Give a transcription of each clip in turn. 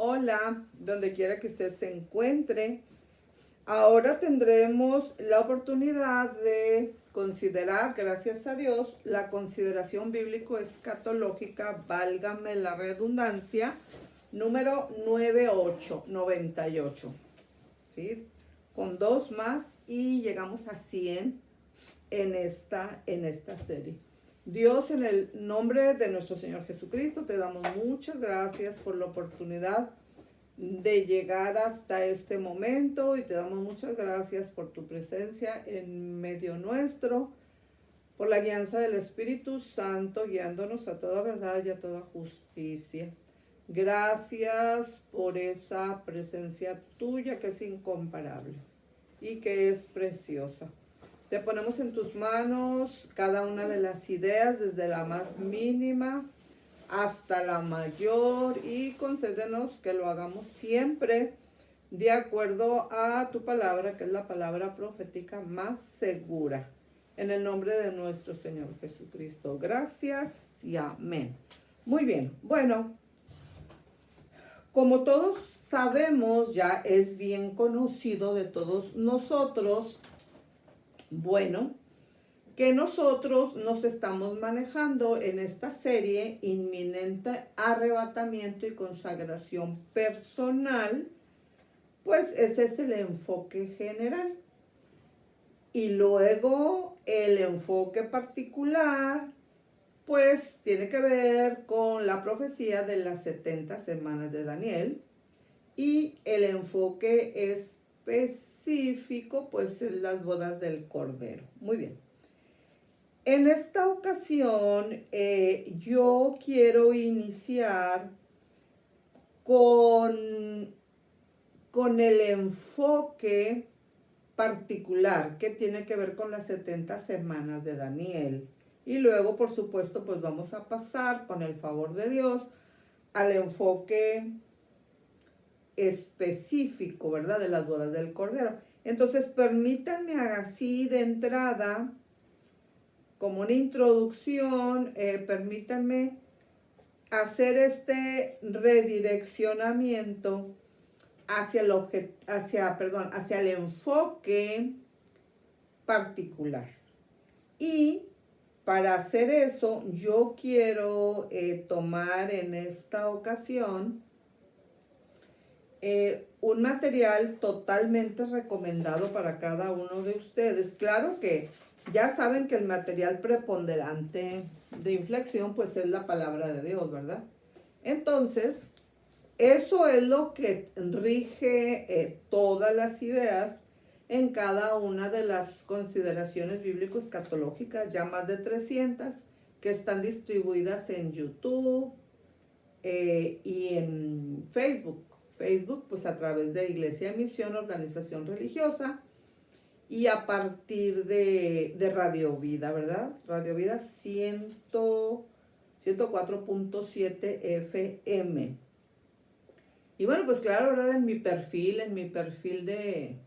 Hola, donde quiera que usted se encuentre. Ahora tendremos la oportunidad de considerar, gracias a Dios, la consideración bíblico-escatológica, válgame la redundancia, número 98, ¿sí? Con dos más y llegamos a 100 en esta serie. Dios, en el nombre de nuestro Señor Jesucristo, te damos muchas gracias por la oportunidad de llegar hasta este momento y te damos muchas gracias por tu presencia en medio nuestro, por la guianza del Espíritu Santo guiándonos a toda verdad y a toda justicia. Gracias por esa presencia tuya que es incomparable y que es preciosa. Te ponemos en tus manos cada una de las ideas, desde la más mínima hasta la mayor, y concédenos que lo hagamos siempre de acuerdo a tu palabra, que es la palabra profética más segura. En el nombre de nuestro Señor Jesucristo. Gracias y amén. Muy bien, bueno, como todos sabemos, ya es bien conocido de todos nosotros, bueno, que nosotros nos estamos manejando en esta serie inminente arrebatamiento y consagración personal, pues ese es el enfoque general. Y luego el enfoque particular, pues tiene que ver con la profecía de las 70 semanas de Daniel, y el enfoque específico, pues es las bodas del Cordero. Muy bien. En esta ocasión yo quiero iniciar con el enfoque particular que tiene que ver con las 70 semanas de Daniel. Y luego, por supuesto, pues vamos a pasar, con el favor de Dios, al enfoque específico, ¿verdad?, de las bodas del Cordero. Entonces, permítanme así de entrada, como una introducción, permítanme hacer este redireccionamiento hacia el enfoque particular. Y para hacer eso, yo quiero tomar en esta ocasión un material totalmente recomendado para cada uno de ustedes. Claro que ya saben que el material preponderante de inflexión pues es la palabra de Dios, ¿verdad? Entonces, eso es lo que rige todas las ideas en cada una de las consideraciones bíblico-escatológicas, ya más de 300, que están distribuidas en YouTube y en Facebook. Facebook, pues a través de Iglesia de Misión, organización religiosa, y a partir de Radio Vida, ¿verdad? Radio Vida 104.7 FM. Y bueno, pues claro, ¿verdad? En mi perfil de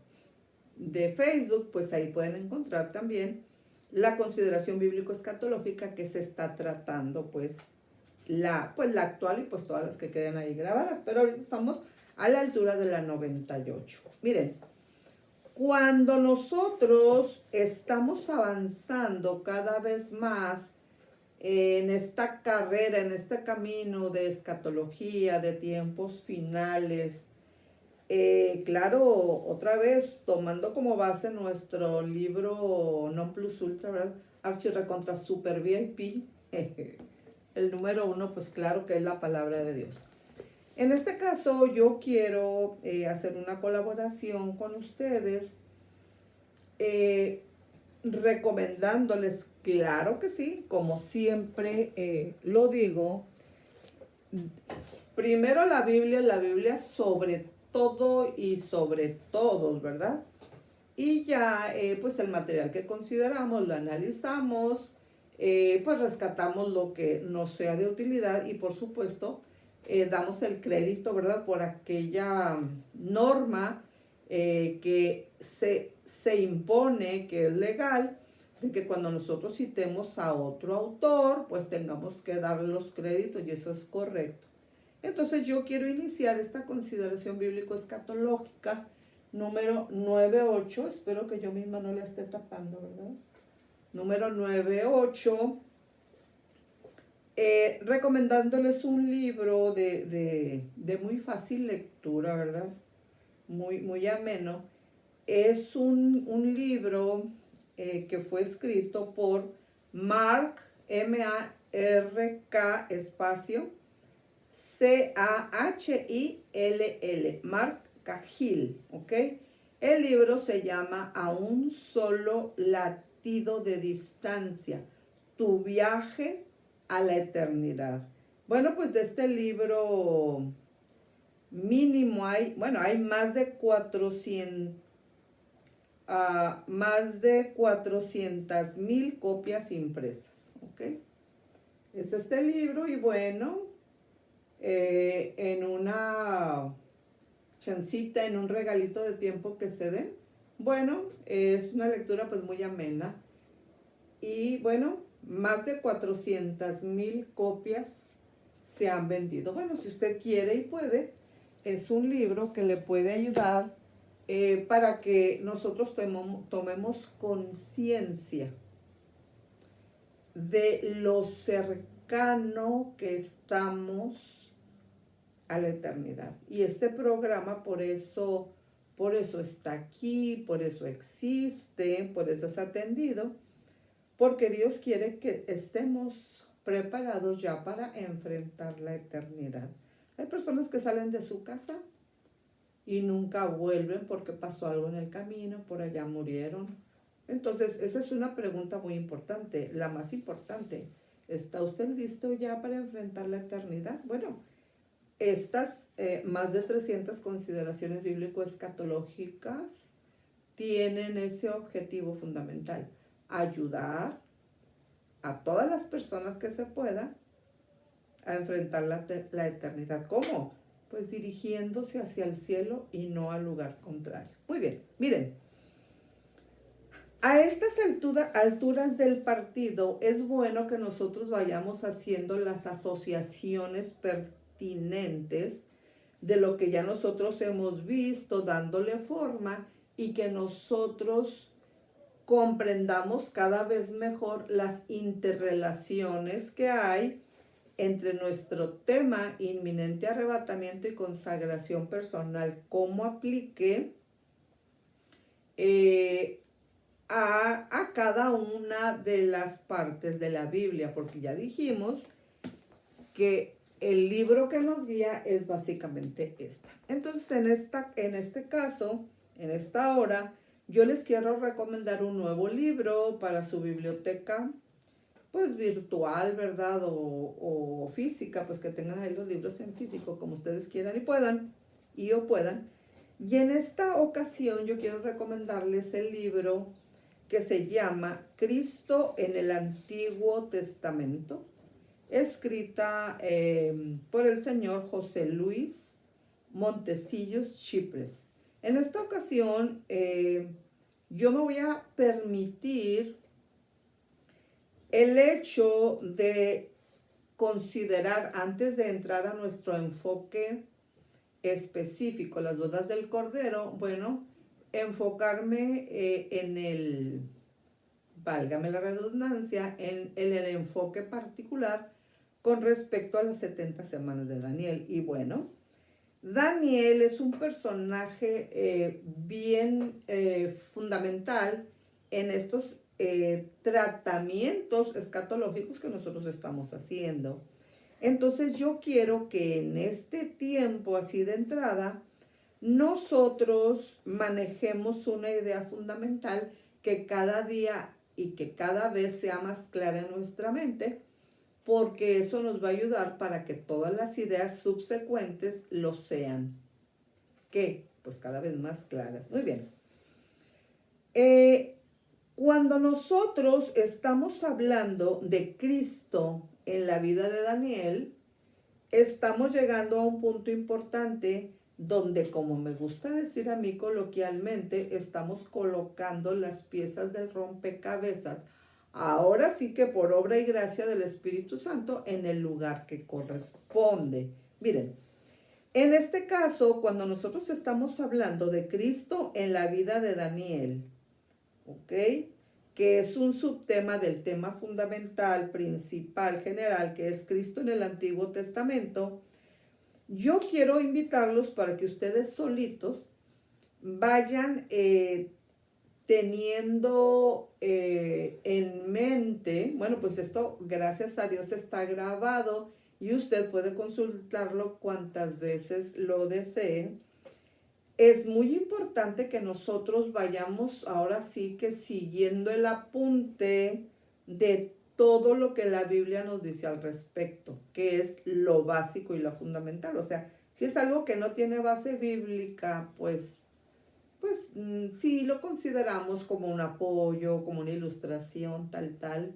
Facebook, pues ahí pueden encontrar también la consideración bíblico-escatológica que se está tratando, pues la actual y pues todas las que queden ahí grabadas. Pero ahorita estamos a la altura de la 98. Miren, cuando nosotros estamos avanzando cada vez más en esta carrera, en este camino de escatología, de tiempos finales, claro, otra vez tomando como base nuestro libro Non Plus Ultra, ¿verdad? Archi Recontra Super VIP, el número 1, pues claro que es la palabra de Dios. En este caso yo quiero hacer una colaboración con ustedes, recomendándoles, claro que sí, como siempre lo digo, primero la Biblia sobre todo y sobre todos, ¿verdad? Y ya pues el material que consideramos, lo analizamos, pues rescatamos lo que nos sea de utilidad y por supuesto damos el crédito, ¿verdad?, por aquella norma que se impone, que es legal, de que cuando nosotros citemos a otro autor, pues tengamos que darle los créditos, y eso es correcto. Entonces yo quiero iniciar esta consideración bíblico-escatológica número 9.8. Espero que yo misma no la esté tapando, ¿verdad? Número 9.8. Recomendándoles un libro de muy fácil lectura, ¿verdad? Muy ameno. Es un libro que fue escrito por Mark, M-A-R-K, espacio, C-A-H-I-L-L, Mark Cahill, ¿ok? El libro se llama A un solo latido de distancia, tu viaje a la eternidad. Bueno, pues de este libro mínimo hay más de 400,000 copias impresas, ¿ok? Es este libro y bueno, en una chancita, en un regalito de tiempo que se den, bueno, es una lectura pues muy amena y bueno, más de 400,000 copias se han vendido. Bueno, si usted quiere y puede, es un libro que le puede ayudar para que nosotros tomemos conciencia de lo cercano que estamos a la eternidad. Y este programa por eso está aquí, por eso existe, por eso es atendido, porque Dios quiere que estemos preparados ya para enfrentar la eternidad. Hay personas que salen de su casa y nunca vuelven porque pasó algo en el camino, por allá murieron. Entonces, esa es una pregunta muy importante, la más importante. ¿Está usted listo ya para enfrentar la eternidad? Bueno, estas más de 300 consideraciones bíblico-escatológicas tienen ese objetivo fundamental: ayudar a todas las personas que se pueda a enfrentar la eternidad. ¿Cómo? Pues dirigiéndose hacia el cielo y no al lugar contrario. Muy bien, miren, a estas alturas del partido es bueno que nosotros vayamos haciendo las asociaciones pertinentes de lo que ya nosotros hemos visto, dándole forma, y que nosotros comprendamos cada vez mejor las interrelaciones que hay entre nuestro tema inminente arrebatamiento y consagración personal, cómo aplique a cada una de las partes de la Biblia, porque ya dijimos que el libro que nos guía es básicamente esta. Entonces, en este caso, en esta hora, yo les quiero recomendar un nuevo libro para su biblioteca, pues virtual, ¿verdad? O física, pues que tengan ahí los libros en físico, como ustedes quieran y puedan. Y en esta ocasión yo quiero recomendarles el libro que se llama Cristo en el Antiguo Testamento, escrita por el señor José Luis Montecillos Chipres. En esta ocasión yo me voy a permitir el hecho de considerar, antes de entrar a nuestro enfoque específico, las bodas del Cordero, bueno, enfocarme válgame la redundancia, en el enfoque particular con respecto a las 70 semanas de Daniel. Y bueno, Daniel es un personaje bien fundamental en estos tratamientos escatológicos que nosotros estamos haciendo. Entonces yo quiero que en este tiempo así de entrada nosotros manejemos una idea fundamental que cada día y que cada vez sea más clara en nuestra mente, porque eso nos va a ayudar para que todas las ideas subsecuentes lo sean. ¿Qué? Pues cada vez más claras. Muy bien. Cuando nosotros estamos hablando de Cristo en la vida de Daniel, estamos llegando a un punto importante donde, como me gusta decir a mí coloquialmente, estamos colocando las piezas del rompecabezas, ahora sí que por obra y gracia del Espíritu Santo, en el lugar que corresponde. Miren, En este caso, cuando nosotros estamos hablando de Cristo en la vida de Daniel, ¿ok? Que es un subtema del tema fundamental, principal, general, que es Cristo en el Antiguo Testamento, yo quiero invitarlos para que ustedes solitos vayan teniendo en mente, bueno, pues esto, gracias a Dios, está grabado y usted puede consultarlo cuantas veces lo desee. Es muy importante que nosotros vayamos ahora sí que siguiendo el apunte de todo lo que la Biblia nos dice al respecto, que es lo básico y lo fundamental. O sea, si es algo que no tiene base bíblica, pues sí lo consideramos como un apoyo, como una ilustración, tal,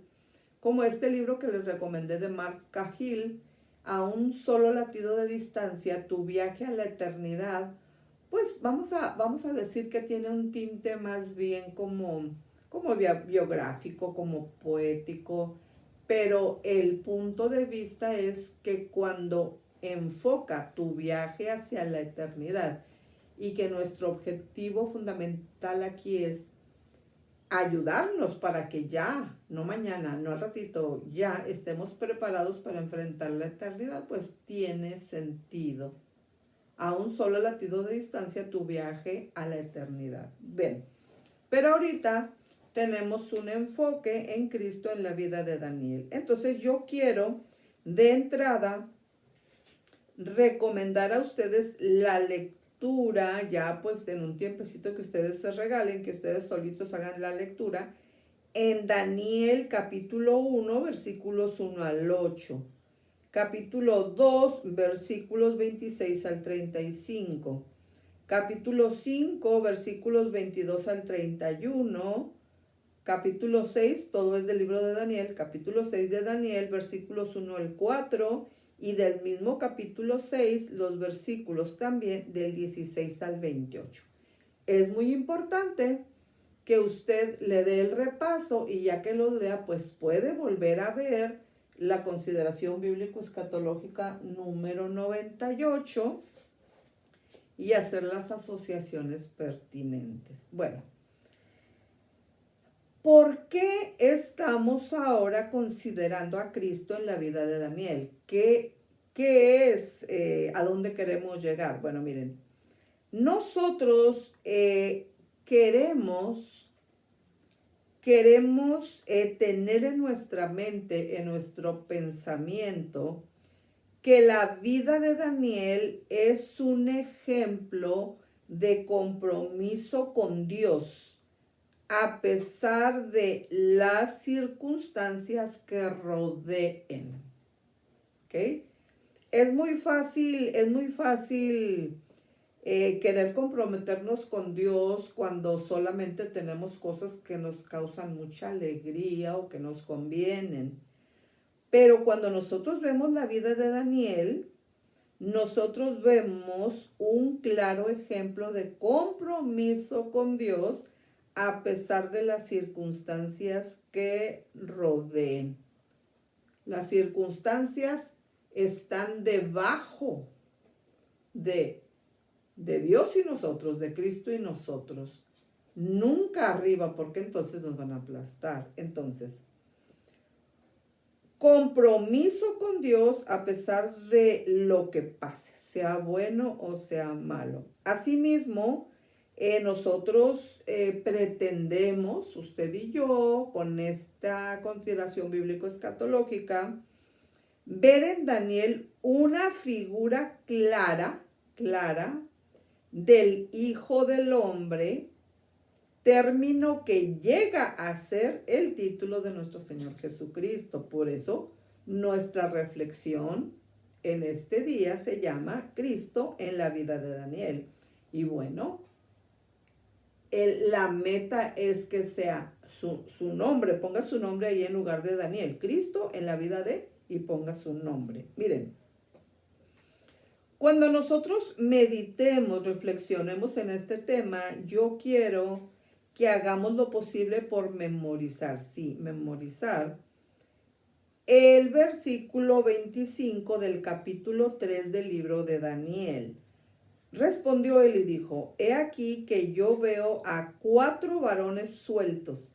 como este libro que les recomendé de Mark Cahill, A un solo latido de distancia, tu viaje a la eternidad. Pues vamos a decir que tiene un tinte más bien como biográfico, como poético, pero el punto de vista es que cuando enfoca tu viaje hacia la eternidad y que nuestro objetivo fundamental aquí es ayudarnos para que ya, no mañana, no al ratito, ya estemos preparados para enfrentar la eternidad, pues tiene sentido. A un solo latido de distancia tu viaje a la eternidad. Ven, pero ahorita tenemos un enfoque en Cristo en la vida de Daniel. Entonces yo quiero de entrada recomendar a ustedes la lectura, ya pues en un tiempecito que ustedes se regalen, que ustedes solitos hagan la lectura, en Daniel capítulo 1, versículos 1 al 8. Capítulo 2, versículos 26 al 35. Capítulo 5, versículos 22 al 31. Capítulo 6, todo es del libro de Daniel. Capítulo 6 de Daniel, versículos 1 al 4. Y del mismo capítulo 6, los versículos también del 16 al 28. Es muy importante que usted le dé el repaso y ya que lo lea, pues puede volver a ver la consideración bíblico-escatológica número 98 y hacer las asociaciones pertinentes. Bueno, ¿por qué estamos ahora considerando a Cristo en la vida de Daniel? ¿Qué es? ¿A dónde queremos llegar? Bueno, miren, nosotros queremos tener en nuestra mente, en nuestro pensamiento, que la vida de Daniel es un ejemplo de compromiso con Dios, a pesar de las circunstancias que rodeen. ¿Ok? Es muy fácil querer comprometernos con Dios cuando solamente tenemos cosas que nos causan mucha alegría o que nos convienen. Pero cuando nosotros vemos la vida de Daniel, nosotros vemos un claro ejemplo de compromiso con Dios a pesar de las circunstancias que rodeen. Las circunstancias están debajo de Dios y nosotros, de Cristo y nosotros. Nunca arriba, porque entonces nos van a aplastar. Entonces, compromiso con Dios a pesar de lo que pase, sea bueno o sea malo. Asimismo, nosotros pretendemos, usted y yo, con esta consideración bíblico-escatológica, ver en Daniel una figura clara del Hijo del Hombre, término que llega a ser el título de nuestro Señor Jesucristo. Por eso nuestra reflexión en este día se llama Cristo en la vida de Daniel. Y bueno, la meta es que sea su nombre, ponga su nombre ahí en lugar de Daniel. Cristo en la vida de, y ponga su nombre. Miren, cuando nosotros meditemos, reflexionemos en este tema, yo quiero que hagamos lo posible por memorizar. Sí, memorizar. el versículo 25 del capítulo 3 del libro de Daniel. Respondió él y dijo: he aquí que yo veo a 4 varones sueltos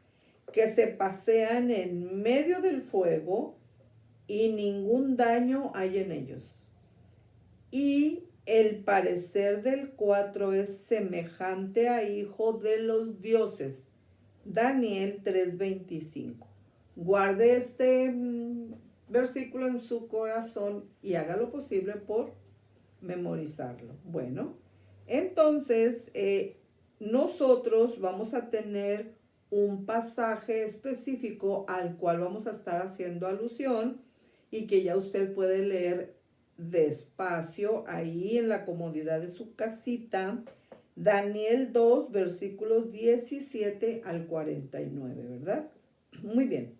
que se pasean en medio del fuego y ningún daño hay en ellos. Y el parecer del 4 es semejante a hijo de los dioses. Daniel 3:25. Guarde este versículo en su corazón y haga lo posible por memorizarlo. Bueno, entonces nosotros vamos a tener un pasaje específico al cual vamos a estar haciendo alusión y que ya usted puede leer despacio ahí en la comodidad de su casita. Daniel 2, versículos 17 al 49, ¿verdad? Muy bien.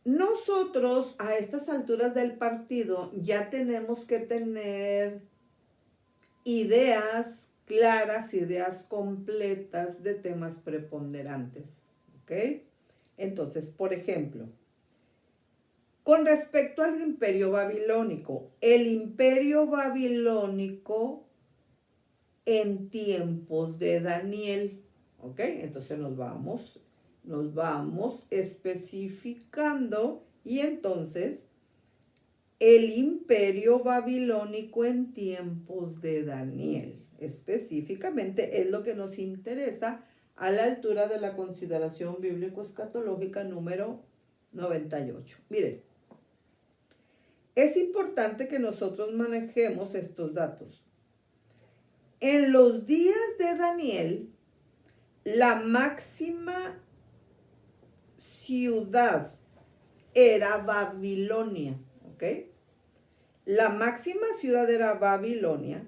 Nosotros a estas alturas del partido ya tenemos que tener ideas claras, ideas completas de temas preponderantes, ¿ok? Entonces, por ejemplo, con respecto al imperio babilónico, el imperio babilónico en tiempos de Daniel, ¿ok? Entonces nos vamos especificando y entonces el imperio babilónico en tiempos de Daniel. Específicamente es lo que nos interesa a la altura de la consideración bíblico-escatológica número 98. Miren, es importante que nosotros manejemos estos datos. En los días de Daniel, la máxima ciudad era Babilonia, ¿ok? La máxima ciudad era Babilonia.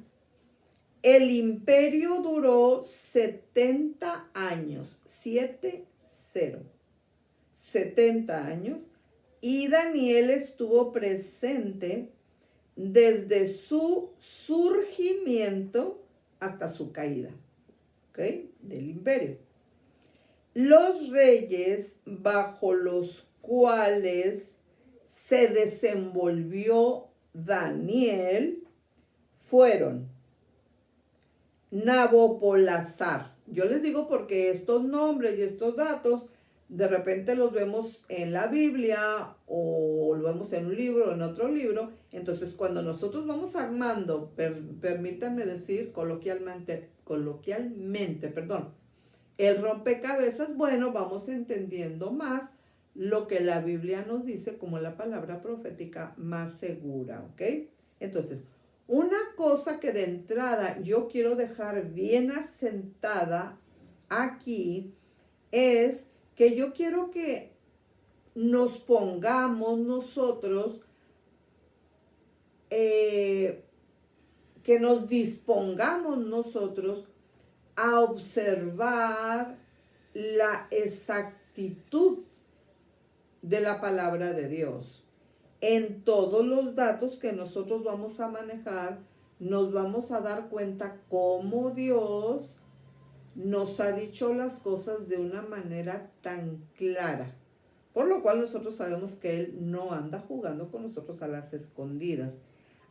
El imperio duró 70 años, 70 años, y Daniel estuvo presente desde su surgimiento hasta su caída, ¿ok? Del imperio. Los reyes bajo los cuales se desenvolvió Daniel fueron Nabopolassar. Yo les digo porque estos nombres y estos datos de repente los vemos en la Biblia o lo vemos en un libro o en otro libro. Entonces cuando nosotros vamos armando, permítanme decir coloquialmente, el rompecabezas, bueno, vamos entendiendo más lo que la Biblia nos dice como la palabra profética más segura, ¿ok? Entonces, una cosa que de entrada yo quiero dejar bien asentada aquí es que yo quiero que nos pongamos nosotros, que nos dispongamos nosotros a observar la exactitud de la palabra de Dios. En todos los datos que nosotros vamos a manejar, nos vamos a dar cuenta cómo Dios nos ha dicho las cosas de una manera tan clara. Por lo cual nosotros sabemos que Él no anda jugando con nosotros a las escondidas.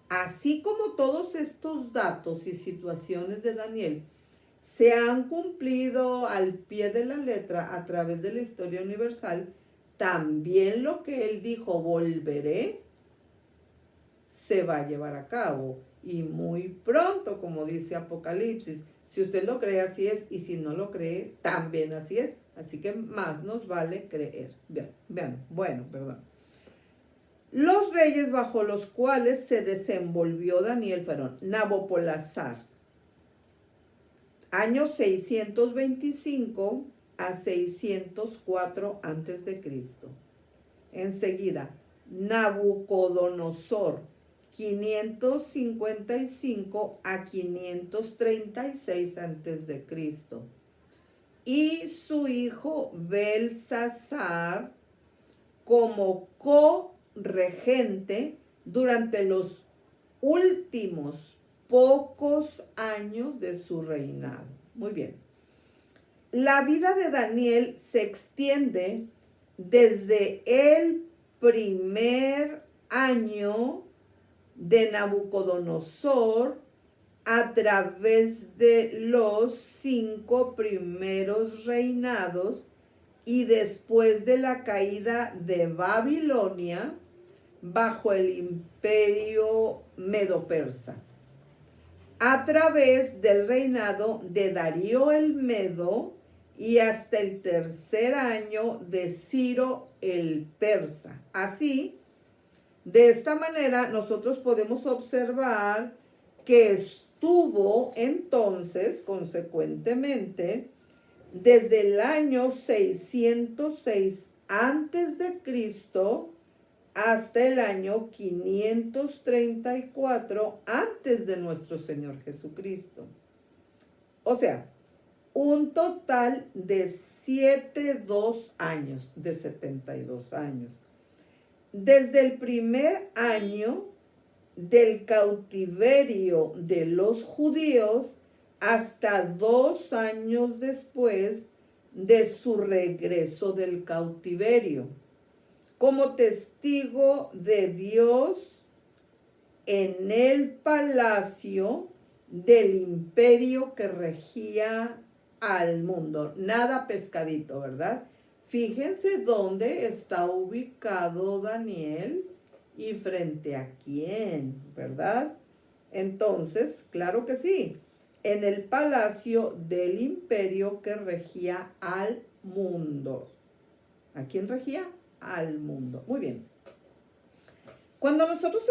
Así como todos estos datos y situaciones de Daniel se han cumplido al pie de la letra a través de la historia universal, también lo que él dijo, volveré, se va a llevar a cabo. Y muy pronto, como dice Apocalipsis, si usted lo cree, así es, y si no lo cree, también así es. Así que más nos vale creer. Vean, bueno, perdón. Los reyes bajo los cuales se desenvolvió Daniel fueron Nabopolassar, año 625 a 604 antes de Cristo. Enseguida, Nabucodonosor, 555 a 536 antes de Cristo. Y su hijo Belsasar como co-regente durante los últimos pocos años de su reinado. Muy bien. La vida de Daniel se extiende desde el primer año de Nabucodonosor a través de los 5 primeros reinados y después de la caída de Babilonia bajo el imperio medo-persa, a través del reinado de Darío el Medo y hasta el tercer año de Ciro el Persa. Así, de esta manera nosotros podemos observar que estuvo entonces, consecuentemente, desde el año 606 antes de Cristo hasta el año 534 antes de nuestro Señor Jesucristo. O sea, un total de 72 años, de 72 años. Desde el primer año del cautiverio de los judíos hasta 2 años después de su regreso del cautiverio, como testigo de Dios en el palacio del imperio que regía al mundo. Nada pescadito, ¿verdad? Fíjense dónde está ubicado Daniel y frente a quién, ¿verdad? Entonces, claro que sí, en el palacio del imperio que regía al mundo. ¿A quién regía? Al mundo. Muy bien. Cuando nosotros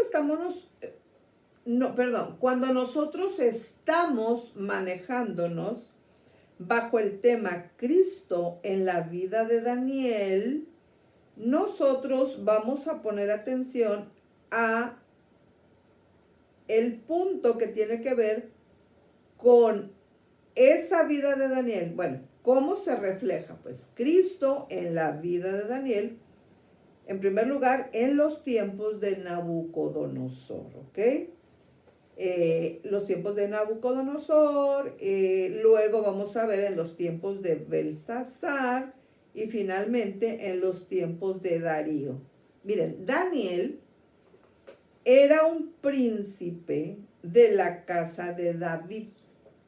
cuando nosotros estamos manejándonos bajo el tema Cristo en la vida de Daniel, nosotros vamos a poner atención a el punto que tiene que ver con esa vida de Daniel. Bueno, ¿cómo se refleja? Pues Cristo en la vida de Daniel, en primer lugar, en los tiempos de Nabucodonosor, ¿ok? Los tiempos de Nabucodonosor, luego vamos a ver en los tiempos de Belsasar y finalmente en los tiempos de Darío. Miren, Daniel era un príncipe de la casa de David,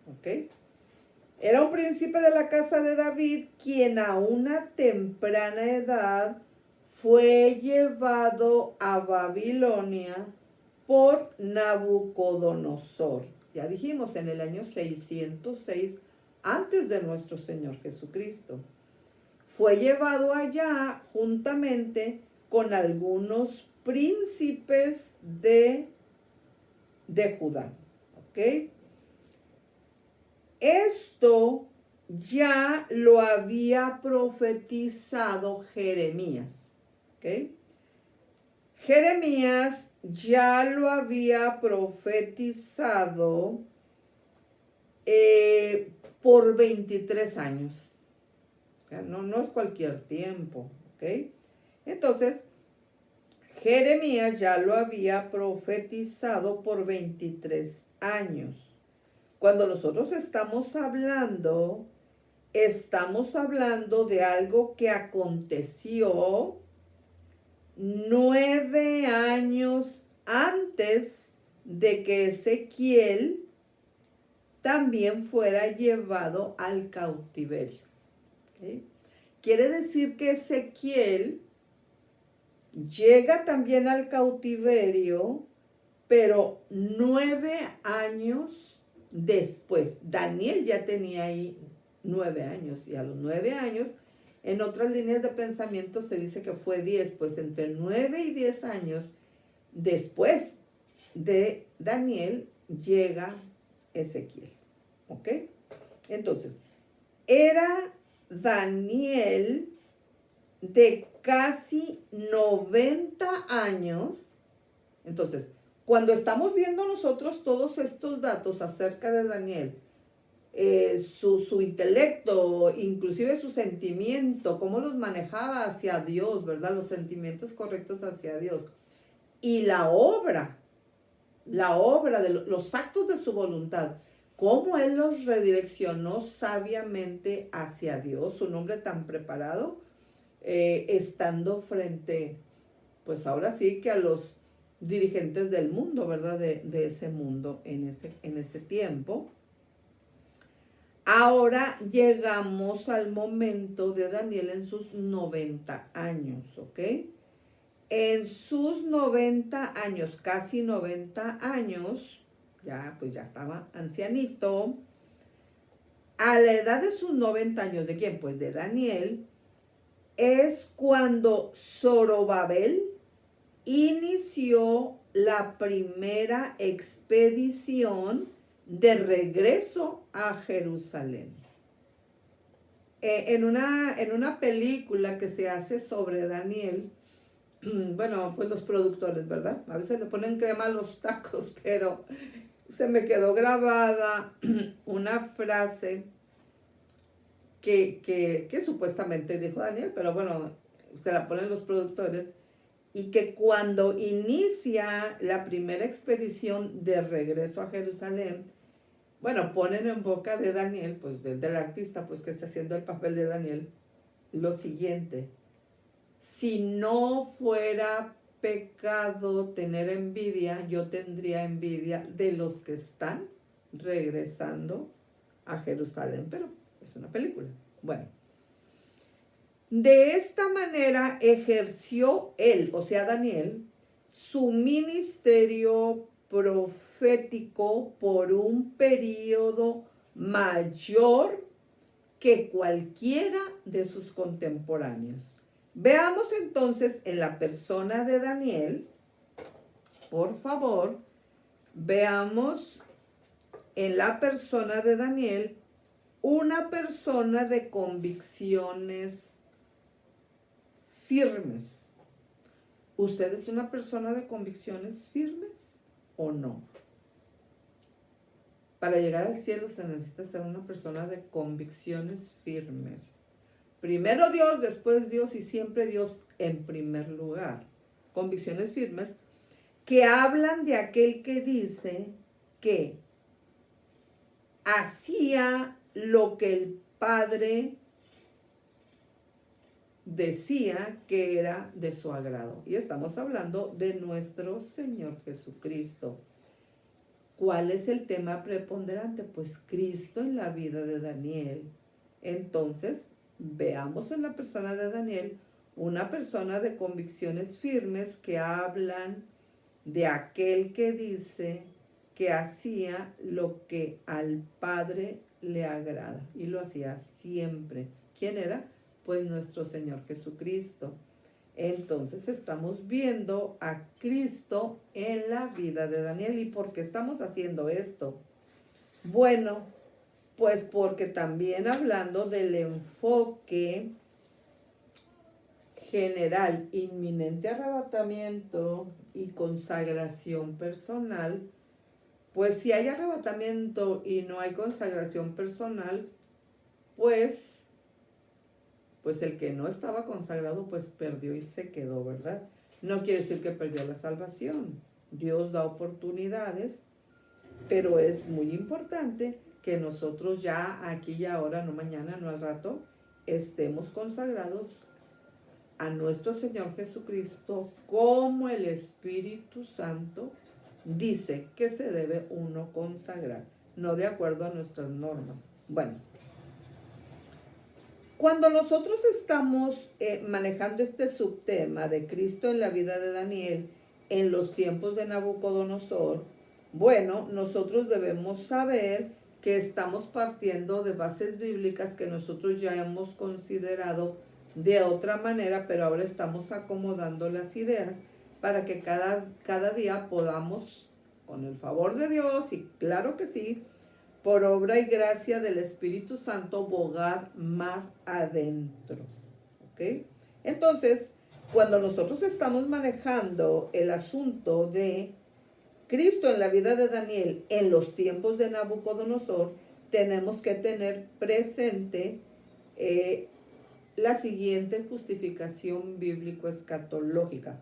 ¿ok? Era un príncipe de la casa de David quien a una temprana edad fue llevado a Babilonia por Nabucodonosor. Ya dijimos, en el año 606 antes de nuestro Señor Jesucristo. Fue llevado allá juntamente con algunos príncipes de Judá. ¿Ok? Esto ya lo había profetizado Jeremías. ¿Ok? Jeremías ya lo había profetizado por 23 años. O sea, no es cualquier tiempo. ¿Ok? Entonces, Jeremías ya lo había profetizado por 23 años. Cuando nosotros estamos hablando de algo que aconteció 9 años antes de que Ezequiel también fuera llevado al cautiverio. ¿Okay? Quiere decir que Ezequiel llega también al cautiverio, pero 9 años después. Daniel ya tenía ahí 9 años, y a los 9 años, en otras líneas de pensamiento se dice que fue 10, pues entre 9 y 10 años después de Daniel llega Ezequiel. ¿Ok? Entonces, era Daniel de casi 90 años. Entonces, cuando estamos viendo nosotros todos estos datos acerca de Daniel, su intelecto, inclusive su sentimiento, cómo los manejaba hacia Dios, ¿verdad? Los sentimientos correctos hacia Dios. Y la obra de los actos de su voluntad, cómo Él los redireccionó sabiamente hacia Dios, un hombre tan preparado, estando frente, pues ahora sí que a los dirigentes del mundo, ¿verdad? De ese mundo en ese tiempo. Ahora llegamos al momento de Daniel en sus 90 años, ¿ok? En sus 90 años, casi 90 años, ya pues ya estaba ancianito. A la edad de sus 90 años, ¿de quién? Pues de Daniel, es cuando Zorobabel inició la primera expedición de regreso a Jerusalén. En una película que se hace sobre Daniel, bueno, pues los productores, ¿verdad? A veces le ponen crema a los tacos, pero se me quedó grabada una frase que supuestamente dijo Daniel, pero bueno, se la ponen los productores, y que cuando inicia la primera expedición de regreso a Jerusalén, bueno, ponen en boca de Daniel, pues del artista, pues que está haciendo el papel de Daniel, lo siguiente: si no fuera pecado tener envidia, yo tendría envidia de los que están regresando a Jerusalén, pero es una película. Bueno, de esta manera ejerció él, o sea Daniel, su ministerio profético por un periodo mayor que cualquiera de sus contemporáneos. Veamos entonces en la persona de Daniel, por favor, veamos en la persona de Daniel una persona de convicciones firmes. ¿Usted es una persona de convicciones firmes o no? Para llegar al cielo se necesita ser una persona de convicciones firmes. Primero Dios, después Dios y siempre Dios en primer lugar. Convicciones firmes que hablan de aquel que dice que hacía lo que el Padre decía que era de su agrado. Y estamos hablando de nuestro Señor Jesucristo. ¿Cuál es el tema preponderante? Pues Cristo en la vida de Daniel. Entonces, veamos en la persona de Daniel una persona de convicciones firmes que hablan de aquel que dice que hacía lo que al Padre le agrada. Y lo hacía siempre. ¿Quién era? Pues nuestro Señor Jesucristo. Entonces estamos viendo a Cristo en la vida de Daniel. ¿Y por qué estamos haciendo esto? Bueno, pues porque también hablando del enfoque general, inminente arrebatamiento y consagración personal, pues si hay arrebatamiento y no hay consagración personal, pues el que no estaba consagrado, pues perdió y se quedó, ¿verdad? No quiere decir que perdió la salvación. Dios da oportunidades, pero es muy importante que nosotros ya aquí y ahora, no mañana, no al rato, estemos consagrados a nuestro Señor Jesucristo como el Espíritu Santo dice que se debe uno consagrar, no de acuerdo a nuestras normas. Bueno, cuando nosotros estamos manejando este subtema de Cristo en la vida de Daniel en los tiempos de Nabucodonosor, bueno, nosotros debemos saber que estamos partiendo de bases bíblicas que nosotros ya hemos considerado de otra manera, pero ahora estamos acomodando las ideas para que cada día podamos, con el favor de Dios, y claro que sí, por obra y gracia del Espíritu Santo, bogar mar adentro. ¿Ok? Entonces, cuando nosotros estamos manejando el asunto de Cristo en la vida de Daniel en los tiempos de Nabucodonosor, tenemos que tener presente la siguiente justificación bíblico-escatológica.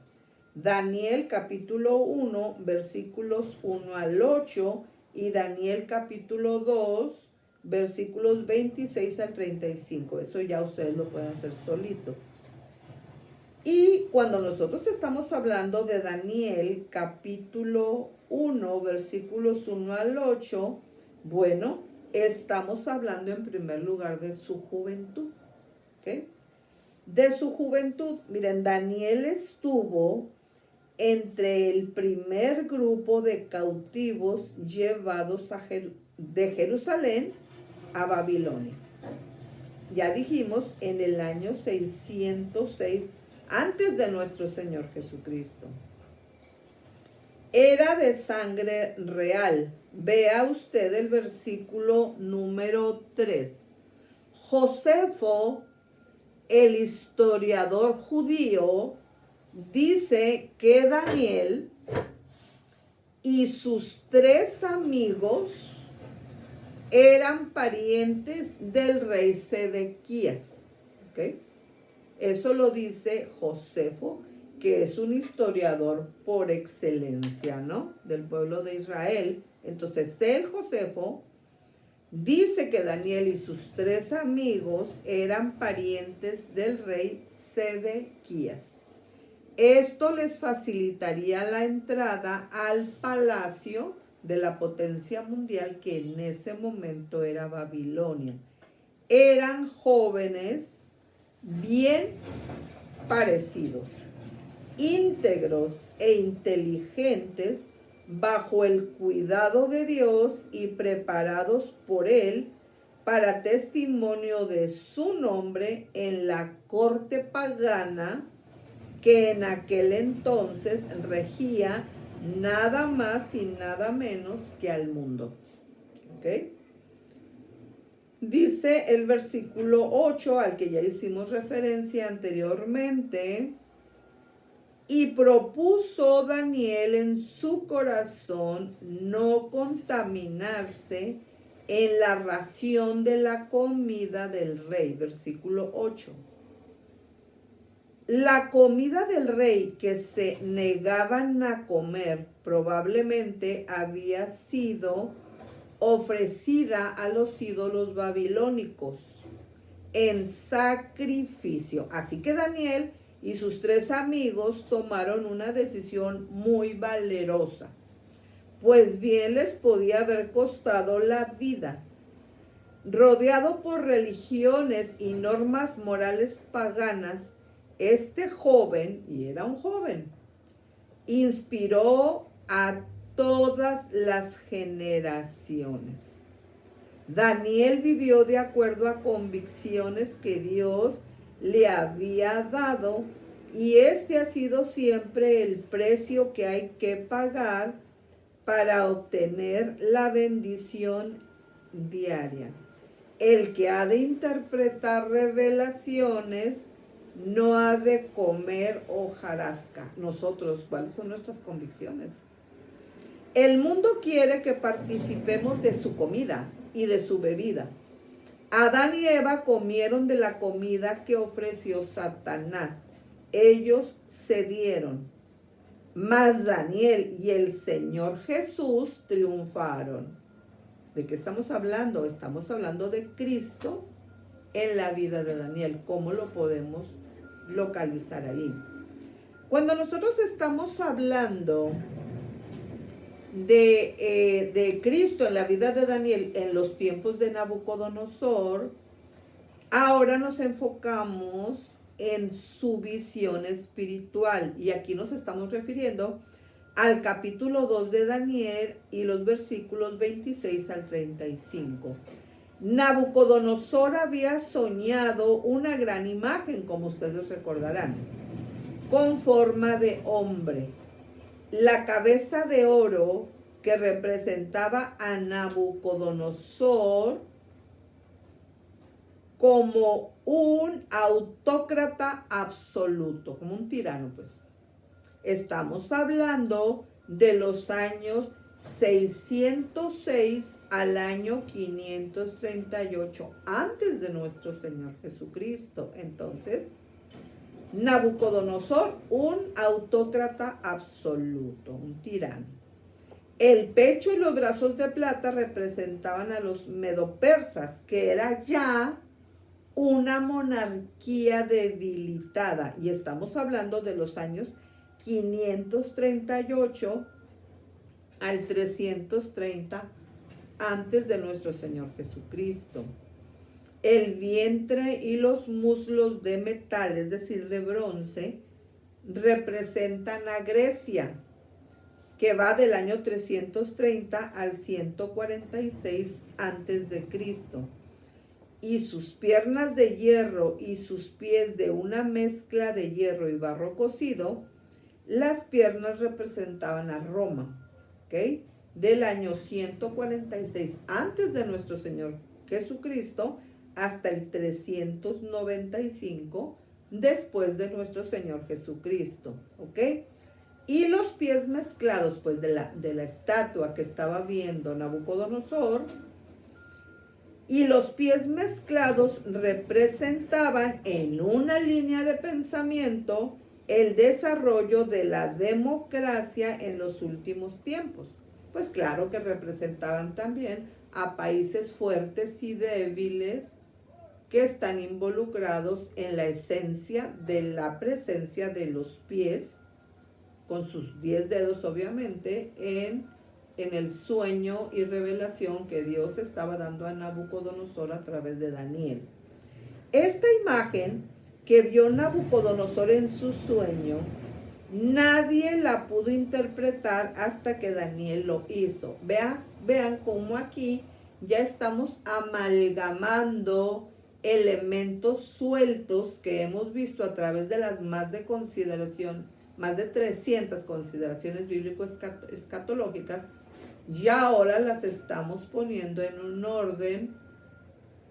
Daniel capítulo 1, versículos 1 al 8, y Daniel capítulo 2, versículos 26 al 35. Eso ya ustedes lo pueden hacer solitos. Y cuando nosotros estamos hablando de Daniel, capítulo 1, versículos 1 al 8, bueno, estamos hablando en primer lugar de su juventud. ¿Ok? De su juventud. Miren, Daniel estuvo entre el primer grupo de cautivos llevados de Jerusalén a Babilonia. Ya dijimos, en el año 606 antes de nuestro Señor Jesucristo. Era de sangre real. Vea usted el versículo número 3. Josefo, el historiador judío, dice que Daniel y sus 3 amigos eran parientes del rey Sedequías. ¿Ok? Eso lo dice Josefo, que es un historiador por excelencia, ¿no? Del pueblo de Israel. Entonces, el Josefo dice que Daniel y sus 3 amigos eran parientes del rey Sedequías. Esto les facilitaría la entrada al palacio de la potencia mundial que en ese momento era Babilonia. Eran jóvenes bien parecidos, íntegros e inteligentes, bajo el cuidado de Dios y preparados por Él para testimonio de su nombre en la corte pagana que en aquel entonces regía nada más y nada menos que al mundo. ¿Ok? Dice el versículo 8, al que ya hicimos referencia anteriormente, y propuso Daniel en su corazón no contaminarse en la ración de la comida del rey. Versículo 8. La comida del rey que se negaban a comer probablemente había sido ofrecida a los ídolos babilónicos en sacrificio. Así que Daniel y sus 3 amigos tomaron una decisión muy valerosa, pues bien les podía haber costado la vida. Rodeado por religiones y normas morales paganas, este joven, y era un joven, inspiró a todas las generaciones. Daniel vivió de acuerdo a convicciones que Dios le había dado, y este ha sido siempre el precio que hay que pagar para obtener la bendición diaria. El que ha de interpretar revelaciones no ha de comer hojarasca. Nosotros, ¿cuáles son nuestras convicciones? El mundo quiere que participemos de su comida y de su bebida. Adán y Eva comieron de la comida que ofreció Satanás. Ellos cedieron. Mas Daniel y el Señor Jesús triunfaron. ¿De qué estamos hablando? Estamos hablando de Cristo en la vida de Daniel. ¿Cómo lo podemos localizar ahí? Cuando nosotros estamos hablando de Cristo en la vida de Daniel en los tiempos de Nabucodonosor, ahora nos enfocamos en su visión espiritual, y aquí nos estamos refiriendo al capítulo 2 de Daniel y los versículos 26 al 35. Nabucodonosor había soñado una gran imagen, como ustedes recordarán, con forma de hombre. La cabeza de oro que representaba a Nabucodonosor como un autócrata absoluto, como un tirano, pues. Estamos hablando de los años 606 al año 538 antes de nuestro Señor Jesucristo. Entonces, Nabucodonosor, un autócrata absoluto, un tirano. El pecho y los brazos de plata representaban a los medopersas, que era ya una monarquía debilitada. Y estamos hablando de los años 538 al 330 antes de nuestro Señor Jesucristo. El vientre y los muslos de metal, es decir, de bronce, representan a Grecia, que va del año 330 al 146 antes de Cristo. Y sus piernas de hierro y sus pies de una mezcla de hierro y barro cocido, las piernas representaban a Roma, ¿ok? Del año 146 antes de nuestro Señor Jesucristo hasta el 395 después de nuestro Señor Jesucristo, ¿ok? Y los pies mezclados, pues, de la estatua que estaba viendo Nabucodonosor, y los pies mezclados representaban en una línea de pensamiento el desarrollo de la democracia en los últimos tiempos. Pues claro que representaban también a países fuertes y débiles que están involucrados en la esencia de la presencia de los pies, con sus 10 dedos obviamente, en el sueño y revelación que Dios estaba dando a Nabucodonosor a través de Daniel. Esta imagen que vio Nabucodonosor en su sueño, nadie la pudo interpretar hasta que Daniel lo hizo. Vean cómo aquí ya estamos amalgamando elementos sueltos que hemos visto a través de las más de 300 consideraciones bíblico-escatológicas. Ya ahora las estamos poniendo en un orden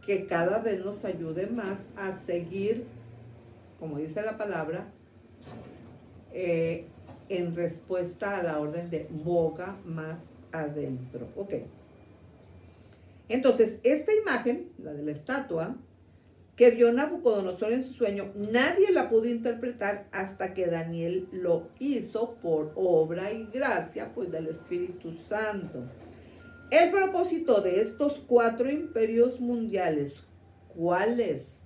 que cada vez nos ayude más a seguir, como dice la palabra, en respuesta a la orden de boga más adentro. Ok. Entonces, esta imagen, la de la estatua, que vio Nabucodonosor en su sueño, nadie la pudo interpretar hasta que Daniel lo hizo por obra y gracia, pues, del Espíritu Santo. El propósito de estos 4 imperios mundiales, ¿cuáles?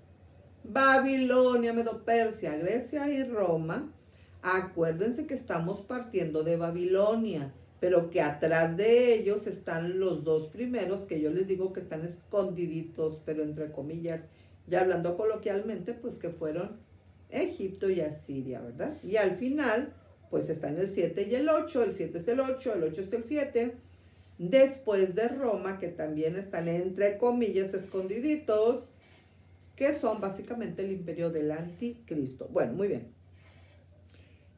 Babilonia, Medo-Persia, Grecia y Roma. Acuérdense que estamos partiendo de Babilonia, pero que atrás de ellos están los 2 primeros, que yo les digo que están escondiditos, pero entre comillas, ya hablando coloquialmente, pues que fueron Egipto y Asiria, ¿verdad? Y al final, pues están el 7 y el 8, el 7 es el 8 es el 7, después de Roma, que también están entre comillas escondiditos, que son básicamente el imperio del anticristo. Bueno, muy bien.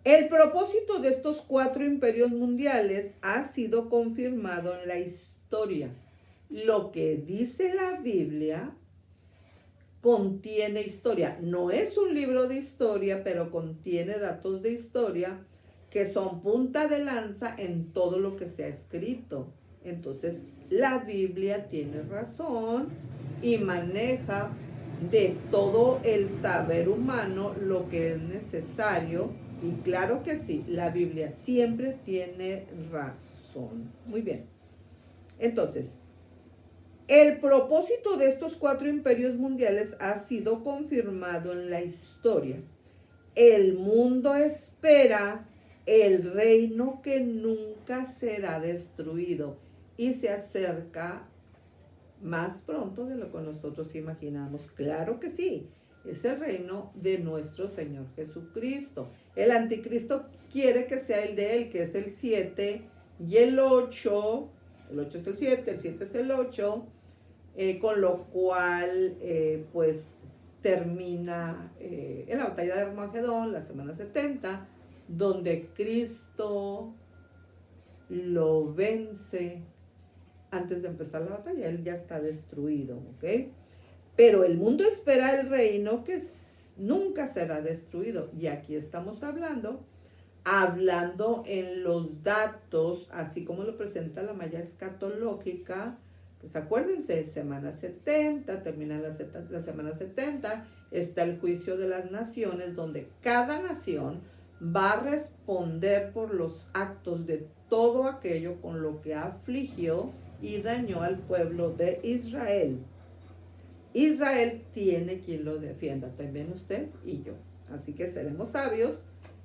El propósito de estos 4 imperios mundiales ha sido confirmado en la historia. Lo que dice la Biblia contiene historia. No es un libro de historia, pero contiene datos de historia que son punta de lanza en todo lo que se ha escrito. Entonces, la Biblia tiene razón y maneja de todo el saber humano lo que es necesario. Y claro que sí, la Biblia siempre tiene razón. Muy bien. Entonces, el propósito de estos 4 imperios mundiales ha sido confirmado en la historia. El mundo espera el reino que nunca será destruido y se acerca más pronto de lo que nosotros imaginamos. Claro que sí, es el reino de nuestro Señor Jesucristo. El anticristo quiere que sea el de él, que es el 7 y el 8. El 8 es el 7 es el 8. Con lo cual, pues, termina en la batalla de Armagedón, la semana 70, donde Cristo lo vence antes de empezar la batalla. Él ya está destruido, ¿ok? Pero el mundo espera el reino que nunca será destruido. Y aquí estamos hablando en los datos, así como lo presenta la malla escatológica. Pues acuérdense, semana 70, termina la semana 70, está el juicio de las naciones, donde cada nación va a responder por los actos de todo aquello con lo que afligió y dañó al pueblo de Israel. Israel tiene quien lo defienda, también usted y yo. Así que seremos sabios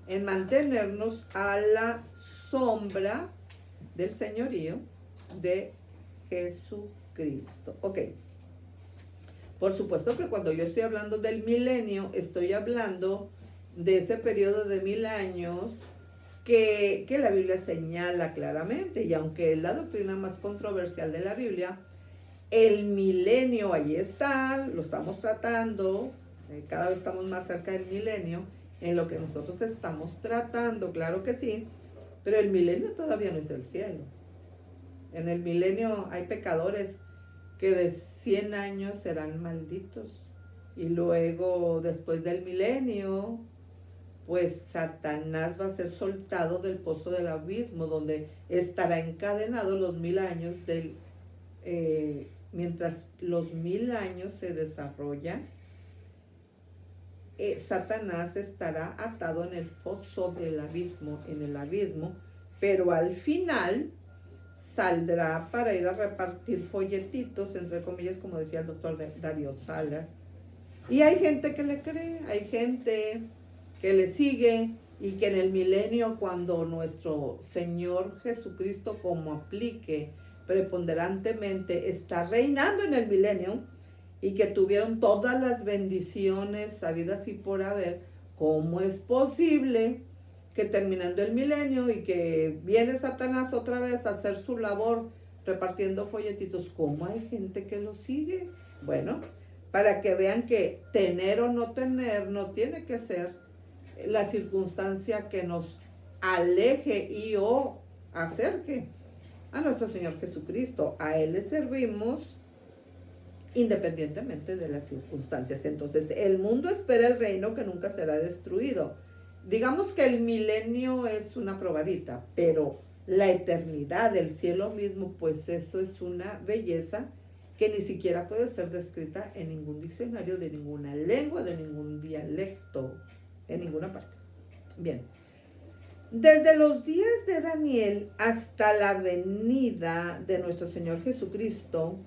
en mantenernos a la sombra del señorío de Jesucristo. Ok. Por supuesto que cuando yo estoy hablando del milenio, estoy hablando de ese periodo de 1000 años que la Biblia señala claramente. Y aunque es la doctrina más controversial de la Biblia, el milenio ahí está, lo estamos tratando, cada vez estamos más cerca del milenio, en lo que nosotros estamos tratando, claro que sí, pero el milenio todavía no es el cielo. En el milenio hay pecadores que de 100 años serán malditos. Y luego, después del milenio, pues Satanás va a ser soltado del pozo del abismo, donde estará encadenado los 1000 años mientras los 1000 años se desarrollan. Satanás estará atado en el foso del abismo, en el abismo, pero al final saldrá para ir a repartir folletitos, entre comillas, como decía el doctor Darío Salas. Y hay gente que le cree, hay gente que le sigue, y que en el milenio, cuando nuestro Señor Jesucristo, como aplique preponderantemente, está reinando en el milenio, y que tuvieron todas las bendiciones sabidas y por haber, ¿cómo es posible que terminando el milenio y que viene Satanás otra vez a hacer su labor repartiendo folletitos, cómo hay gente que lo sigue? Bueno, para que vean que tener o no tener no tiene que ser la circunstancia que nos aleje y o acerque a nuestro Señor Jesucristo. A Él le servimos independientemente de las circunstancias. Entonces, el mundo espera el reino que nunca será destruido. Digamos que el milenio es una probadita, pero la eternidad, el cielo mismo, pues eso es una belleza que ni siquiera puede ser descrita en ningún diccionario de ninguna lengua, de ningún dialecto, en ninguna parte. Bien. Desde los días de Daniel hasta la venida de nuestro Señor Jesucristo,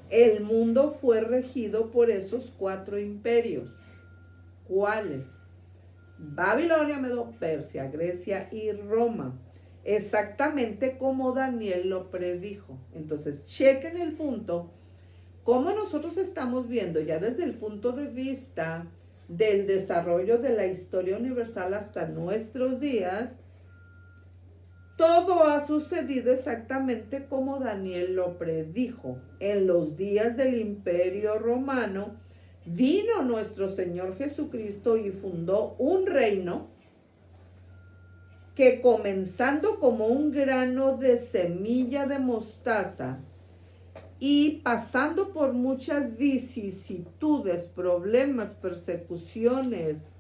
el mundo fue regido por esos 4 imperios. ¿Cuáles? Babilonia, Medo, Persia, Grecia y Roma. Exactamente como Daniel lo predijo. Entonces, chequen el punto. Cómo nosotros estamos viendo ya desde el punto de vista del desarrollo de la historia universal hasta nuestros días, todo ha sucedido exactamente como Daniel lo predijo. En los días del Imperio Romano vino nuestro Señor Jesucristo y fundó un reino que, comenzando como un grano de semilla de mostaza y pasando por muchas vicisitudes, problemas, persecuciones,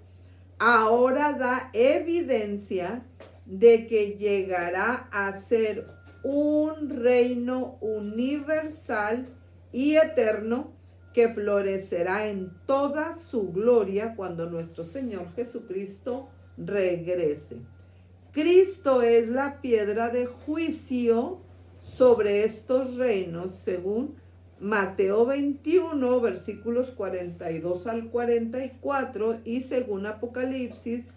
ahora da evidencia de que llegará a ser un reino universal y eterno que florecerá en toda su gloria cuando nuestro Señor Jesucristo regrese. Cristo es la piedra de juicio sobre estos reinos, según Mateo 21, versículos 42 al 44, y según Apocalipsis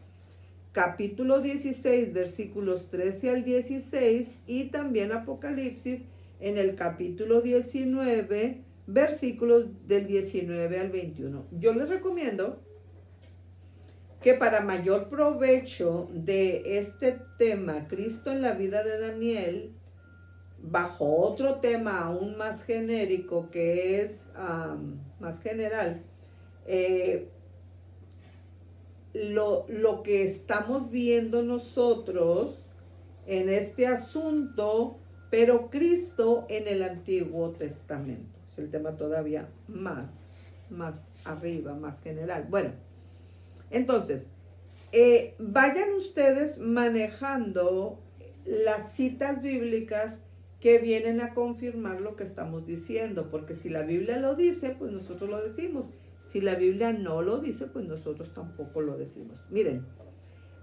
capítulo 16, versículos 13 al 16, y también Apocalipsis en el capítulo 19, versículos del 19 al 21. Yo les recomiendo que para mayor provecho de este tema, Cristo en la vida de Daniel, bajo otro tema aún más genérico, que es más general, lo que estamos viendo nosotros en este asunto, pero Cristo en el Antiguo Testamento. Es el tema todavía más arriba, más general. Bueno, entonces, vayan ustedes manejando las citas bíblicas que vienen a confirmar lo que estamos diciendo, porque si la Biblia lo dice, pues nosotros lo decimos. Si la Biblia no lo dice, pues nosotros tampoco lo decimos. Miren,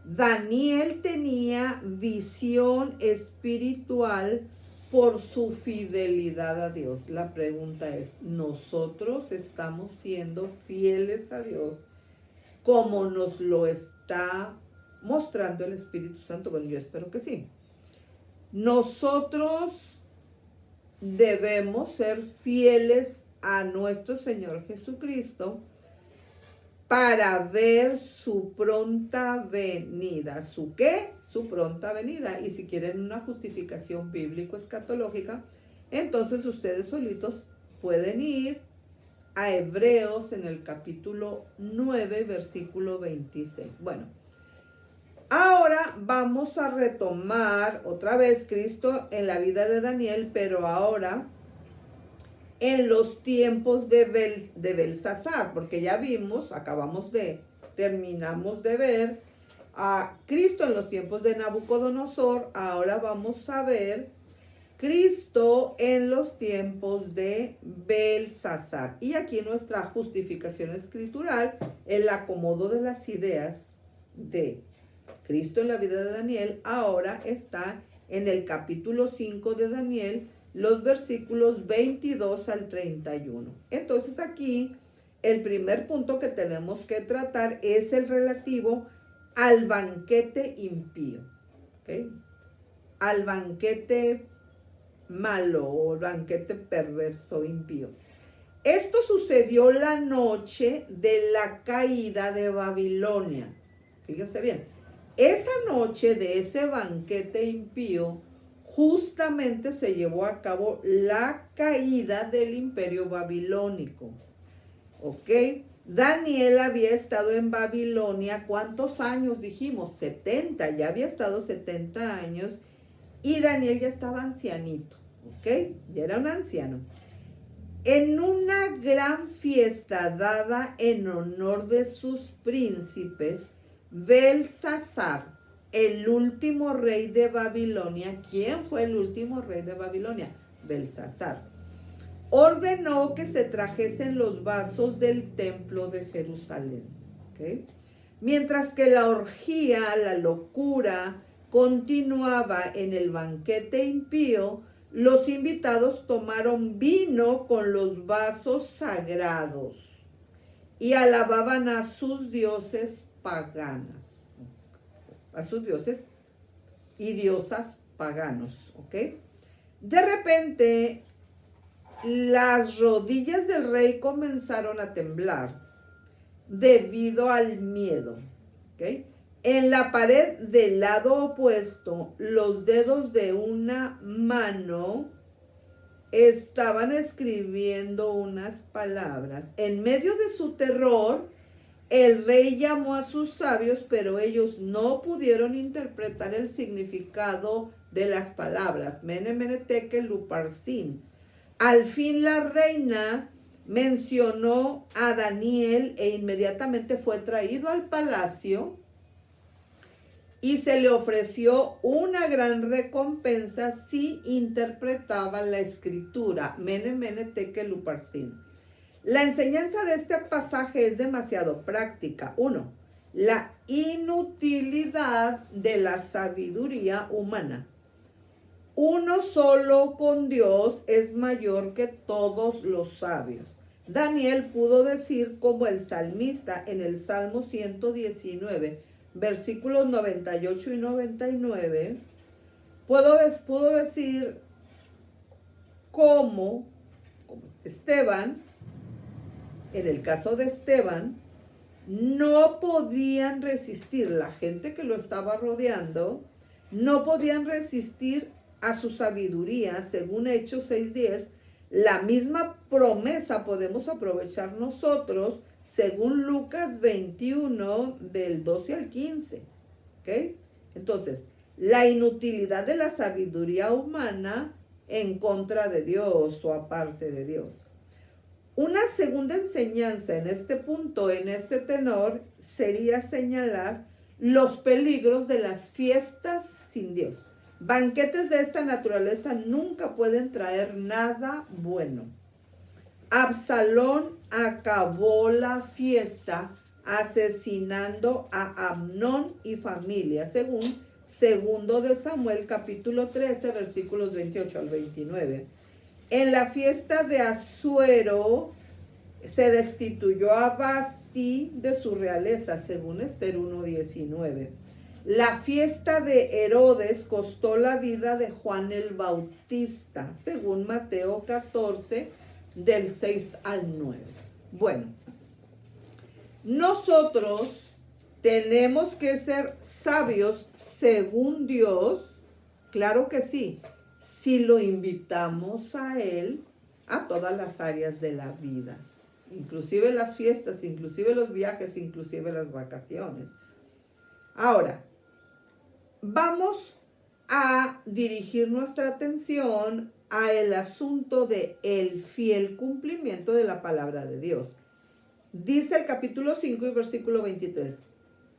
Daniel tenía visión espiritual por su fidelidad a Dios. La pregunta es, ¿nosotros estamos siendo fieles a Dios como nos lo está mostrando el Espíritu Santo? Bueno, yo espero que sí. Nosotros debemos ser fieles a nuestro Señor Jesucristo para ver su pronta venida. ¿Su qué? Su pronta venida. Y si quieren una justificación bíblico-escatológica, entonces ustedes solitos pueden ir a Hebreos en el capítulo 9, versículo 26. Bueno, ahora vamos a retomar otra vez Cristo en la vida de Daniel, pero ahora en los tiempos de Belsasar, porque ya vimos, terminamos de ver a Cristo en los tiempos de Nabucodonosor. Ahora vamos a ver Cristo en los tiempos de Belsasar. Y aquí nuestra justificación escritural, el acomodo de las ideas de Cristo en la vida de Daniel, ahora está en el capítulo 5 de Daniel, los versículos 22 al 31. Entonces aquí el primer punto que tenemos que tratar es el relativo al banquete impío, ¿okay? Al banquete malo o banquete perverso impío. Esto sucedió la noche de la caída de Babilonia. Fíjense bien, esa noche de ese banquete impío justamente se llevó a cabo la caída del imperio babilónico. ¿Ok? Daniel había estado en Babilonia, ¿cuántos años dijimos? 70, ya había estado 70 años y Daniel ya estaba ancianito, ¿ok? Ya era un anciano. En una gran fiesta dada en honor de sus príncipes, Belsasar, el último rey de Babilonia. ¿Quién fue el último rey de Babilonia? Belsasar. Ordenó que se trajesen los vasos del templo de Jerusalén. ¿Okay? Mientras que la orgía, la locura, continuaba en el banquete impío, los invitados tomaron vino con los vasos sagrados y alababan a sus dioses paganas, a sus dioses y diosas paganos, ¿ok? De repente, las rodillas del rey comenzaron a temblar debido al miedo, ¿ok? En la pared del lado opuesto, los dedos de una mano estaban escribiendo unas palabras. En medio de su terror, el rey llamó a sus sabios, pero ellos no pudieron interpretar el significado de las palabras. Mene, mene, tekel, uparsin. Al fin la reina mencionó a Daniel e inmediatamente fue traído al palacio y se le ofreció una gran recompensa si interpretaba la escritura. Mene, mene, tekel, uparsin. La enseñanza de este pasaje es demasiado práctica. 1. La inutilidad de la sabiduría humana. Uno solo con Dios es mayor que todos los sabios. Daniel pudo decir como el salmista en el Salmo 119, versículos 98 y 99, pudo decir como Esteban, en el caso de Esteban, no podían resistir, la gente que lo estaba rodeando, no podían resistir a su sabiduría. Según Hechos 6:10, la misma promesa podemos aprovechar nosotros, según Lucas 21, del 12 al 15. ¿Ok? Entonces, la inutilidad de la sabiduría humana en contra de Dios o aparte de Dios. Una segunda enseñanza en este punto, en este tenor, sería señalar los peligros de las fiestas sin Dios. Banquetes de esta naturaleza nunca pueden traer nada bueno. Absalón acabó la fiesta asesinando a Amnón y familia, según Segundo de Samuel, capítulo 13, versículos 28 al 29. En la fiesta de Asuero se destituyó a Vasti de su realeza, según Esther 1:19. La fiesta de Herodes costó la vida de Juan el Bautista, según Mateo 14, del 6 al 9. Bueno, nosotros tenemos que ser sabios según Dios, claro que sí, si lo invitamos a Él a todas las áreas de la vida, inclusive las fiestas, inclusive los viajes, inclusive las vacaciones. Ahora, vamos a dirigir nuestra atención a el asunto de el fiel cumplimiento de la palabra de Dios. Dice el capítulo 5 y versículo 23.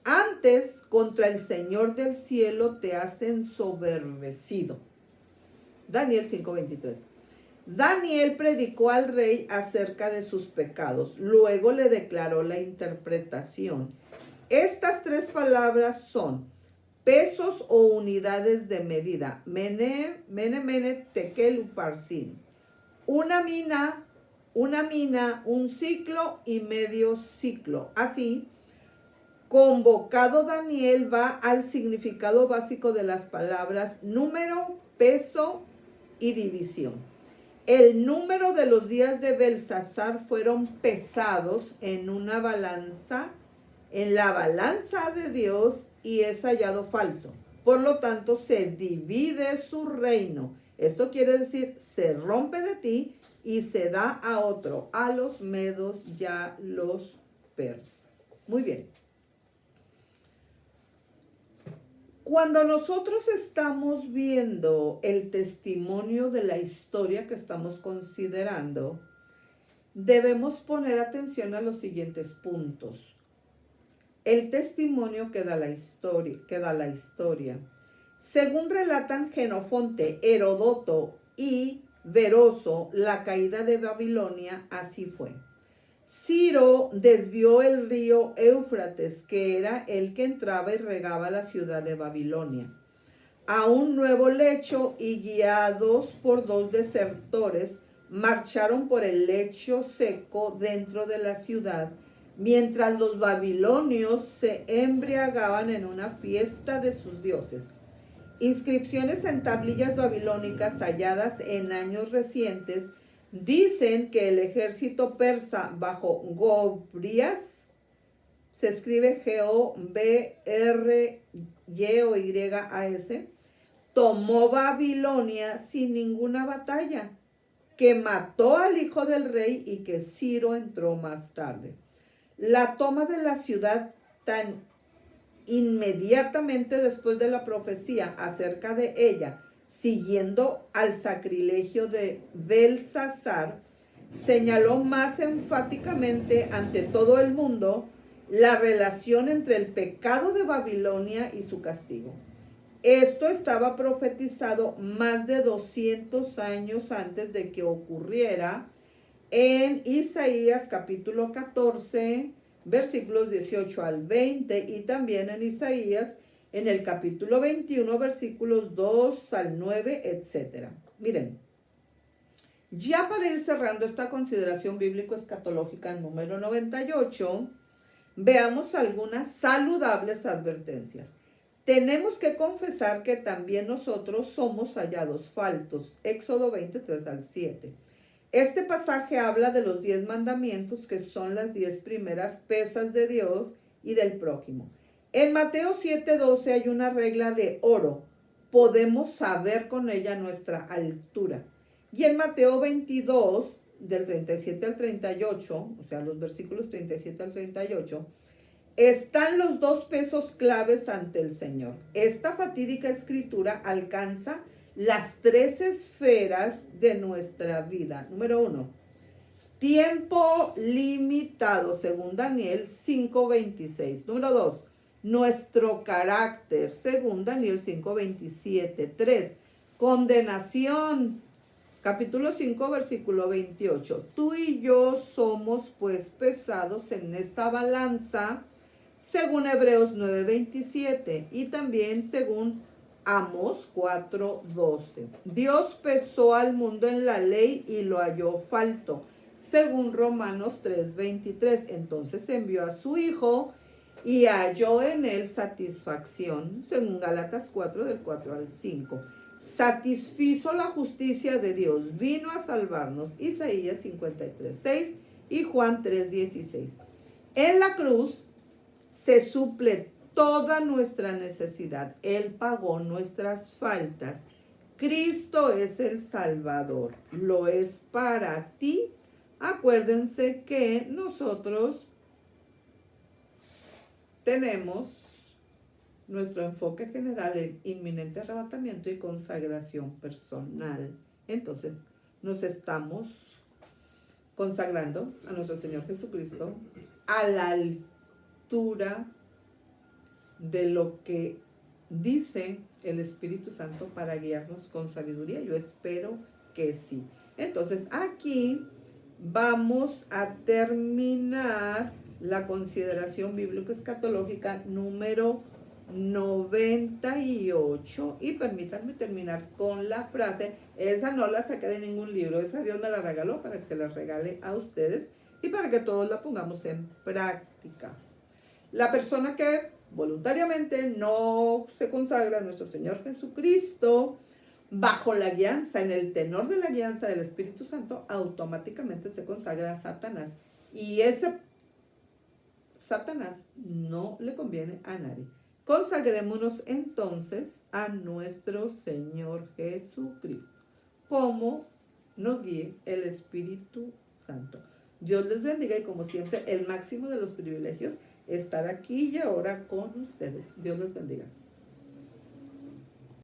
Antes contra el Señor del cielo te has ensoberbecido. Daniel 5:23. Daniel predicó al rey acerca de sus pecados. Luego le declaró la interpretación. Estas tres palabras son pesos o unidades de medida. Mene, tekel, uparsin. Una mina, un ciclo y medio ciclo. Así, convocado Daniel va al significado básico de las palabras número, peso y división. El número de los días de Belsasar fueron pesados en una balanza, en la balanza de Dios, y es hallado falso. Por lo tanto, se divide su reino. Esto quiere decir, se rompe de ti y se da a otro, a los medos y a los persas. Muy bien. Cuando nosotros estamos viendo el testimonio de la historia que estamos considerando, debemos poner atención a los siguientes puntos. El testimonio que da la historia. Según relatan Genofonte, Herodoto y Veroso, la caída de Babilonia así fue. Ciro desvió el río Éufrates, que era el que entraba y regaba la ciudad de Babilonia, a un nuevo lecho, y guiados por 2 desertores, marcharon por el lecho seco dentro de la ciudad, mientras los babilonios se embriagaban en una fiesta de sus dioses. Inscripciones en tablillas babilónicas halladas en años recientes dicen que el ejército persa bajo Gobrias, se escribe Gobryyas, tomó Babilonia sin ninguna batalla, que mató al hijo del rey y que Ciro entró más tarde. La toma de la ciudad tan inmediatamente después de la profecía acerca de ella, siguiendo al sacrilegio de Belsasar, señaló más enfáticamente ante todo el mundo la relación entre el pecado de Babilonia y su castigo. Esto estaba profetizado más de 200 años antes de que ocurriera en Isaías capítulo 14, versículos 18 al 20, y también en Isaías en el capítulo 21, versículos 2 al 9, etc. Miren, ya para ir cerrando esta consideración bíblico-escatológica número 98, veamos algunas saludables advertencias. Tenemos que confesar que también nosotros somos hallados faltos. Éxodo 23 al 7. Este pasaje habla de los 10 mandamientos, que son las 10 primeras pesas de Dios y del prójimo. En Mateo 7:12 hay una regla de oro. Podemos saber con ella nuestra altura. Y en Mateo 22, del 37 al 38, o sea, los versículos 37 al 38, están los 2 pesos claves ante el Señor. Esta fatídica escritura alcanza las 3 esferas de nuestra vida. Número 1, tiempo limitado, según Daniel 5:26. Número 2, nuestro carácter, según Daniel 5:27. 3, condenación, capítulo 5, versículo 28. Tú y yo somos pues pesados en esa balanza, según Hebreos 9:27 y también según Amós 4:12. Dios pesó al mundo en la ley y lo halló falto, según Romanos 3:23. Entonces envió a su Hijo y halló en él satisfacción, según Gálatas 4 del 4 al 5. Satisfizo la justicia de Dios, vino a salvarnos, Isaías 53:6 y Juan 3:16. En la cruz se suple toda nuestra necesidad. Él pagó nuestras faltas. Cristo es el Salvador. Lo es para ti. Acuérdense que nosotros tenemos nuestro enfoque general en inminente arrebatamiento y consagración personal. Entonces, nos estamos consagrando a nuestro Señor Jesucristo a la altura de lo que dice el Espíritu Santo para guiarnos con sabiduría. Yo espero que sí. Entonces, aquí vamos a terminar la consideración bíblico-escatológica número 98 y permítanme terminar con la frase, esa no la saqué de ningún libro, esa Dios me la regaló para que se la regale a ustedes y para que todos la pongamos en práctica. La persona que voluntariamente no se consagra a nuestro Señor Jesucristo bajo la guianza, en el tenor de la guianza del Espíritu Santo, automáticamente se consagra a Satanás. Y ese Satanás no le conviene a nadie. Consagrémonos entonces a nuestro Señor Jesucristo, como nos guíe el Espíritu Santo. Dios les bendiga y como siempre, el máximo de los privilegios, estar aquí y ahora con ustedes. Dios les bendiga.